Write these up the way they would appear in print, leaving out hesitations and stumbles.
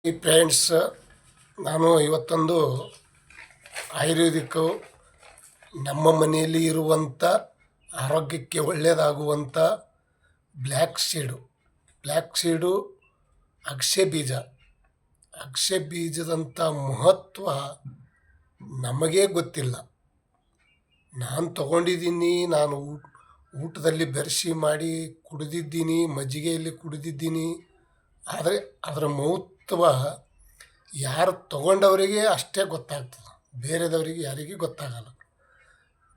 ಈ ಫ್ರೆಂಡ್ಸ್, ನಾನು ಇವತ್ತೊಂದು ಆಯುರ್ವೇದಿಕ್ಕು ನಮ್ಮ ಮನೆಯಲ್ಲಿ ಇರುವಂಥ ಆರೋಗ್ಯಕ್ಕೆ ಒಳ್ಳೆಯದಾಗುವಂಥ ಬ್ಲ್ಯಾಕ್ ಸೀಡು ಅಗಸೆ ಬೀಜದಂಥ ಮಹತ್ವ ನಮಗೇ ಗೊತ್ತಿಲ್ಲ. ನಾನು ತಗೊಂಡಿದ್ದೀನಿ, ನಾನು ಊಟದಲ್ಲಿ ಬೆರೆಸಿ ಮಾಡಿ ಕುಡಿದಿದ್ದೀನಿ, ಮಜ್ಜಿಗೆಯಲ್ಲಿ ಕುಡಿದಿದ್ದೀನಿ. ಆದರೆ ಅದರ ಮಹತ್ವ ಯಾರು ತಗೊಂಡವರಿಗೆ ಅಷ್ಟೇ ಗೊತ್ತಾಗ್ತದೆ, ಬೇರೆದವರಿಗೆ ಯಾರಿಗೆ ಗೊತ್ತಾಗಲ್ಲ.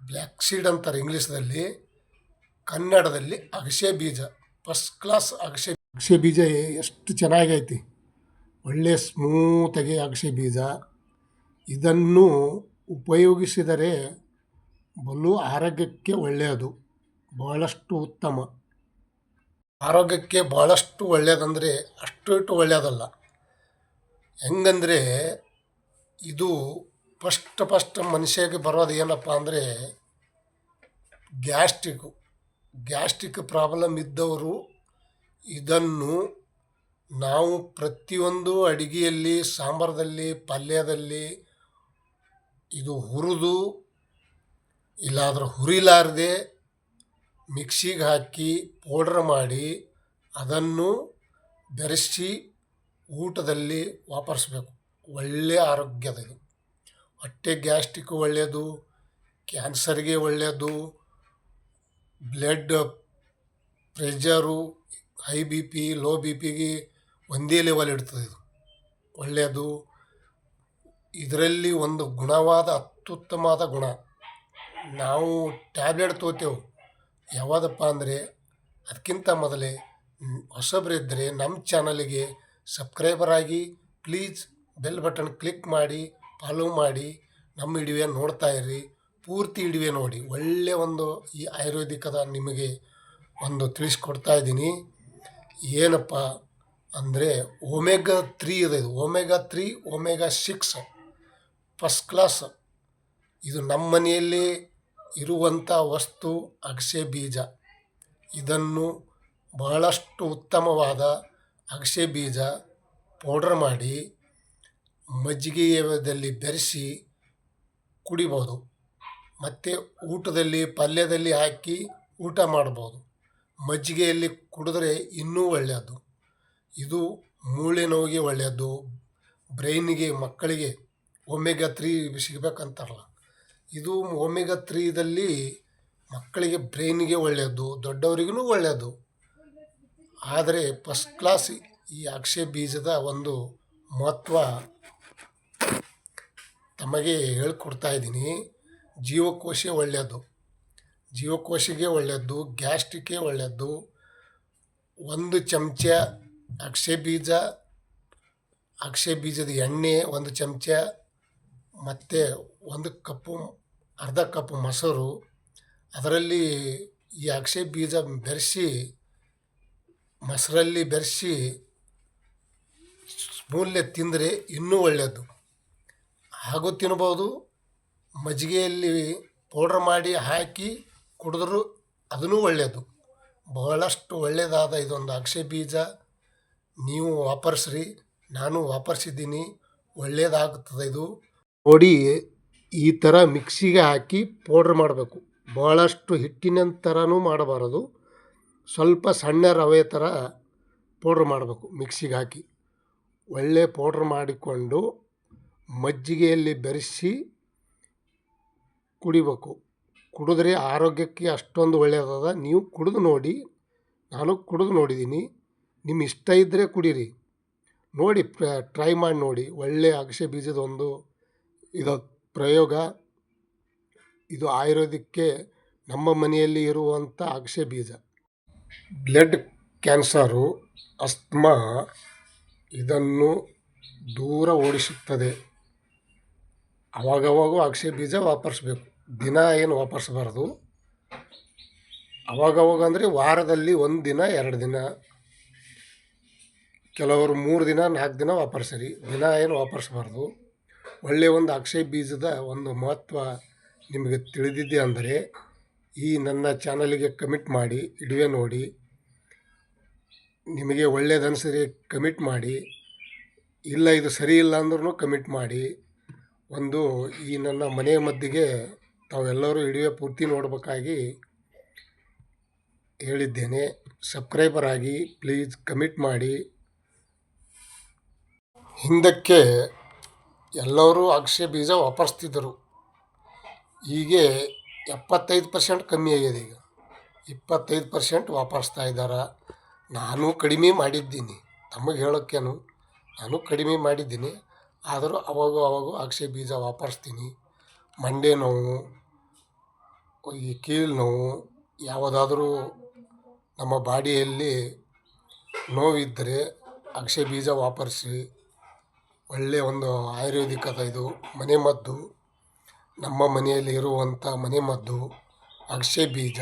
ಬ್ಲ್ಯಾಕ್ ಸೀಡ್ ಅಂತಾರೆ ಇಂಗ್ಲೀಷ್ದಲ್ಲಿ, ಕನ್ನಡದಲ್ಲಿ ಅಗಸೆ ಬೀಜ. ಫಸ್ಟ್ ಕ್ಲಾಸ್ ಅಗಸೆ ಬೀಜ ಎಷ್ಟು ಚೆನ್ನಾಗೈತಿ, ಒಳ್ಳೆಯ ಸ್ಮೂತಾಗಿ ಅಗಸೆ ಬೀಜ. ಇದನ್ನು ಉಪಯೋಗಿಸಿದರೆ ಬಲು ಆರೋಗ್ಯಕ್ಕೆ ಒಳ್ಳೆಯದು, ಬಹಳಷ್ಟು ಉತ್ತಮ. ಆರೋಗ್ಯಕ್ಕೆ ಭಾಳಷ್ಟು ಒಳ್ಳೆಯದಂದರೆ ಅಷ್ಟು ಒಳ್ಳೆಯದಲ್ಲ. ಹೆಂಗಂದರೆ ಇದು ಫಸ್ಟ್ ಮನುಷ್ಯಗೆ ಬರೋದು ಏನಪ್ಪ ಅಂದರೆ ಗ್ಯಾಸ್ಟ್ರಿಕ್ ಪ್ರಾಬ್ಲಮ್ ಇದ್ದವರು ಇದನ್ನು ನಾವು ಪ್ರತಿಯೊಂದು ಅಡಿಗೆಯಲ್ಲಿ, ಸಾಂಬಾರದಲ್ಲಿ, ಪಲ್ಯದಲ್ಲಿ ಇದು ಹುರಿದು ಇಲ್ಲಾದ್ರೆ ಹುರಿಲಾರದೆ ಮಿಕ್ಸಿಗೆ ಹಾಕಿ ಪೌಡ್ರ್ ಮಾಡಿ ಅದನ್ನು ಬೆರೆಸಿ ಊಟದಲ್ಲಿ ವಾಪರಿಸ್ಬೇಕು. ಒಳ್ಳೆಯ ಆರೋಗ್ಯದಿದು. ಹೊಟ್ಟೆ ಗ್ಯಾಸ್ಟ್ರಿಕ್ ಒಳ್ಳೆಯದು, ಕ್ಯಾನ್ಸರ್ಗೆ ಒಳ್ಳೆಯದು, blood pressure, high B P, low B ಪಿಗೆ ಒಂದೇ ಲೆವೆಲ್ ಇಡ್ತದೆ. ಇದು ಒಳ್ಳೆಯದು. ಇದರಲ್ಲಿ ಒಂದು ಗುಣವಾದ ಅತ್ಯುತ್ತಮವಾದ ಗುಣ. ನಾವು ಟ್ಯಾಬ್ಲೆಟ್ ತೊಗೋತೇವೆ ಯಾವಾದಪ್ಪ ಅಂದರೆ, ಅದಕ್ಕಿಂತ ಮೊದಲೇ ಹೊಸಬರಿದ್ದರೆ ನಮ್ಮ ಚಾನಲಿಗೆ ಸಬ್ಸ್ಕ್ರೈಬರ್ ಆಗಿ, ಪ್ಲೀಸ್ ಬೆಲ್ ಬಟನ್ ಕ್ಲಿಕ್ ಮಾಡಿ, ಫಾಲೋ ಮಾಡಿ, ನಮ್ಮ ವಿಡಿಯೋ ನೋಡ್ತಾ ಇರ್ರಿ. ಪೂರ್ತಿ ವಿಡಿಯೋ ನೋಡಿ. ಒಳ್ಳೆಯ ಒಂದು ಈ ಆಯುರ್ವೇದಿಕದ ನಿಮಗೆ ಒಂದು ತಿಳಿಸ್ಕೊಡ್ತಾ ಇದ್ದೀನಿ. ಏನಪ್ಪ ಅಂದರೆ ಒಮೆಗಾ 3 ಇದೆ. ಇದು ಒಮೆಗಾ 3, ಒಮೆಗಾ 6 ಫಸ್ಟ್ ಕ್ಲಾಸ್. ಇದು ನಮ್ಮ ಮನೆಯಲ್ಲಿ ಇರುವಂಥ ವಸ್ತು ಅಗಸೆ ಬೀಜ. ಇದನ್ನು ಬಹಳಷ್ಟು ಉತ್ತಮವಾದ ಅಗಸೆ ಬೀಜ ಪೌಡ್ರ್ ಮಾಡಿ ಮಜ್ಜಿಗೆಯಲ್ಲಿ ಬೆರೆಸಿ ಕುಡಿಬೋದು. ಮತ್ತು ಊಟದಲ್ಲಿ, ಪಲ್ಯದಲ್ಲಿ ಹಾಕಿ ಊಟ ಮಾಡ್ಬೋದು. ಮಜ್ಜಿಗೆಯಲ್ಲಿ ಕುಡಿದ್ರೆ ಇನ್ನೂ ಒಳ್ಳೆಯದು. ಇದು ಮೂಳೆ ನೋವಿಗೆ ಒಳ್ಳೆಯದು, ಬ್ರೈನಿಗೆ, ಮಕ್ಕಳಿಗೆ ಒಮೆಗಾ 3 ಸಿಗಬೇಕಂತಾರಲ್ಲ, ಇದು ಒಮೆಗಾ 3ದಲ್ಲಿ ಮಕ್ಕಳಿಗೆ, ಬ್ರೈನಿಗೆ ಒಳ್ಳೆಯದು, ದೊಡ್ಡವರಿಗೂ ಒಳ್ಳೆಯದು. ಆದರೆ ಫಸ್ಟ್ ಕ್ಲಾಸ್ ಈ ಅಗಸೆ ಬೀಜದ ಒಂದು ಮಹತ್ವ ತಮಗೆ ಹೇಳ್ಕೊಡ್ತಾ ಇದ್ದೀನಿ. ಜೀವಕೋಶ ಒಳ್ಳೆಯದು, ಜೀವಕೋಶಿಗೆ ಒಳ್ಳೆಯದು, ಗ್ಯಾಸ್ಟ್ರಿಕ್ಗೆ ಒಳ್ಳೆಯದು. 1 ಚಮಚ ಅಗಸೆ ಬೀಜದ ಎಣ್ಣೆ, 1 ಚಮಚ, ಮತ್ತು 1 ಕಪ್ಪು, ಅರ್ಧ ಕಪ್ ಮೊಸರು, ಅದರಲ್ಲಿ ಈ ಅಗಸೆ ಬೀಜ ಬೆರೆಸಿ, ಮೊಸರಲ್ಲಿ ಬೆರೆಸಿ ಸ್ಪೂನ್ಲೆ ತಿಂದರೆ ಇನ್ನೂ ಒಳ್ಳೆಯದು. ಹಾಗೂ ತಿನ್ಬೋದು. ಮಜ್ಜಿಗೆಯಲ್ಲಿ ಪೌಡ್ರ್ ಮಾಡಿ ಹಾಕಿ ಕುಡಿದ್ರೂ ಅದೂ ಒಳ್ಳೆಯದು. ಬಹಳಷ್ಟು ಒಳ್ಳೆಯದಾದ ಇದೊಂದು ಅಗಸೆ ಬೀಜ. ನೀವು ವಾಪರಿಸ್ರಿ, ನಾನು ವಾಪರಿಸಿದ್ದೀನಿ, ಒಳ್ಳೆಯದಾಗುತ್ತದೆ ಇದು. ನೋಡಿ, ಈ ಥರ ಮಿಕ್ಸಿಗೆ ಹಾಕಿ ಪೌಡ್ರ್ ಮಾಡಬೇಕು. ಭಾಳಷ್ಟು ಹಿಟ್ಟಿನ ಥರನೂ ಮಾಡಬಾರದು, ಸ್ವಲ್ಪ ಸಣ್ಣ ರವೆ ಥರ ಪೌಡ್ರ್ ಮಾಡಬೇಕು. ಮಿಕ್ಸಿಗೆ ಹಾಕಿ ಒಳ್ಳೆ ಪೌಡ್ರ್ ಮಾಡಿಕೊಂಡು ಮಜ್ಜಿಗೆಯಲ್ಲಿ ಬೆರೆಸಿ ಕುಡಿಬೇಕು. ಕುಡಿದ್ರೆ ಆರೋಗ್ಯಕ್ಕೆ ಅಷ್ಟೊಂದು ಒಳ್ಳೆಯದಾದ. ನೀವು ಕುಡಿದು ನೋಡಿ, ನಾನು ಕುಡಿದು ನೋಡಿದ್ದೀನಿ. ನಿಮ್ಮ ಇಷ್ಟ ಇದ್ದರೆ ಕುಡೀರಿ, ನೋಡಿ, ಟ್ರೈ ಮಾಡಿ ನೋಡಿ. ಒಳ್ಳೆಯ ಅಗಸೆ ಬೀಜದ ಒಂದು ಇದು ಪ್ರಯೋಗ. ಇದು ಆಯುರ್ವೇದಕ್ಕೆ ನಮ್ಮ ಮನೆಯಲ್ಲಿ ಇರುವಂಥ ಅಗಸೆ ಬೀಜ. ಬ್ಲಡ್ ಕ್ಯಾನ್ಸರು, ಅಸ್ತಮಾ ಇದನ್ನು ದೂರ ಓಡಿಸುತ್ತದೆ. ಅವಾಗವಾಗ ಅಗಸೆ ಬೀಜ ವಾಪರಿಸ್ಬೇಕು, ದಿನ ಏನು ವಾಪರಿಸಬಾರ್ದು. ಅವಾಗವಾಗ ಅಂದರೆ ವಾರದಲ್ಲಿ 1 ದಿನ, 2 ದಿನ, ಕೆಲವರು 3 ದಿನ, 4 ದಿನ ವಾಪರಿಸ್ರಿ, ದಿನ ಏನು ವಾಪರಿಸಬಾರ್ದು. ಒಳ್ಳೆಯ ಒಂದು ಅಗಸೆ ಬೀಜದ ಒಂದು ಮಹತ್ವ ನಿಮಗೆ ತಿಳಿದಿದೆ ಅಂದರೆ ಈ ನನ್ನ ಚಾನಲಿಗೆ ಕಮೆಂಟ್ ಮಾಡಿ, ವಿಡಿಯೋ ನೋಡಿ. ನಿಮಗೆ ಒಳ್ಳೆಯದನ್ಸಿದ್ರೆ ಕಮೆಂಟ್ ಮಾಡಿ. ಇಲ್ಲ ಇದು ಸರಿ ಇಲ್ಲ ಅಂದ್ರೂ ಕಮೆಂಟ್ ಮಾಡಿ. ಒಂದು ಈ ನನ್ನ ಮನೆಯ ಮದ್ದಿಗೆ ತಾವೆಲ್ಲರೂ ವಿಡಿಯೋ ಪೂರ್ತಿ ನೋಡಬೇಕಾಗಿ ಹೇಳಿದ್ದೇನೆ. ಸಬ್ಸ್ಕ್ರೈಬರ್ ಆಗಿ ಪ್ಲೀಸ್ ಕಮೆಂಟ್ ಮಾಡಿ. ಹಿಂದಕ್ಕೆ ಎಲ್ಲರೂ ಅಗಸೆ ಬೀಜ ವಾಪರಿಸ್ತಿದ್ದರು. ಹೀಗೆ 75% ಕಮ್ಮಿ ಆಗಿದೆ. ಈಗ 25% ವಾಪರಿಸ್ತಾ ಇದ್ದಾರೆ. ನಾನು ಕಡಿಮೆ ಮಾಡಿದ್ದೀನಿ, ತಮಗೆ ಹೇಳೋಕ್ಕೇನು, ನಾನು ಕಡಿಮೆ ಮಾಡಿದ್ದೀನಿ. ಆದರೂ ಅವಾಗೂ ಅಗಸೆ ಬೀಜ ವಾಪರಿಸ್ತೀನಿ. ಮಂಡೆ ನೋವು, ಈ ಕೀಲು ನೋವು, ಯಾವುದಾದ್ರೂ ನಮ್ಮ ಬಾಡಿಯಲ್ಲಿ ನೋವಿದ್ದರೆ ಅಗಸೆ ಬೀಜ ವಾಪರಿಸಿ. ಒಳ್ಳೆಯ ಒಂದು ಆಯುರ್ವೇದಿಕ್ ಅದ ಇದು, ಮನೆಮದ್ದು. ನಮ್ಮ ಮನೆಯಲ್ಲಿ ಇರುವಂಥ ಮನೆಮದ್ದು ಅಗಸೆ ಬೀಜ.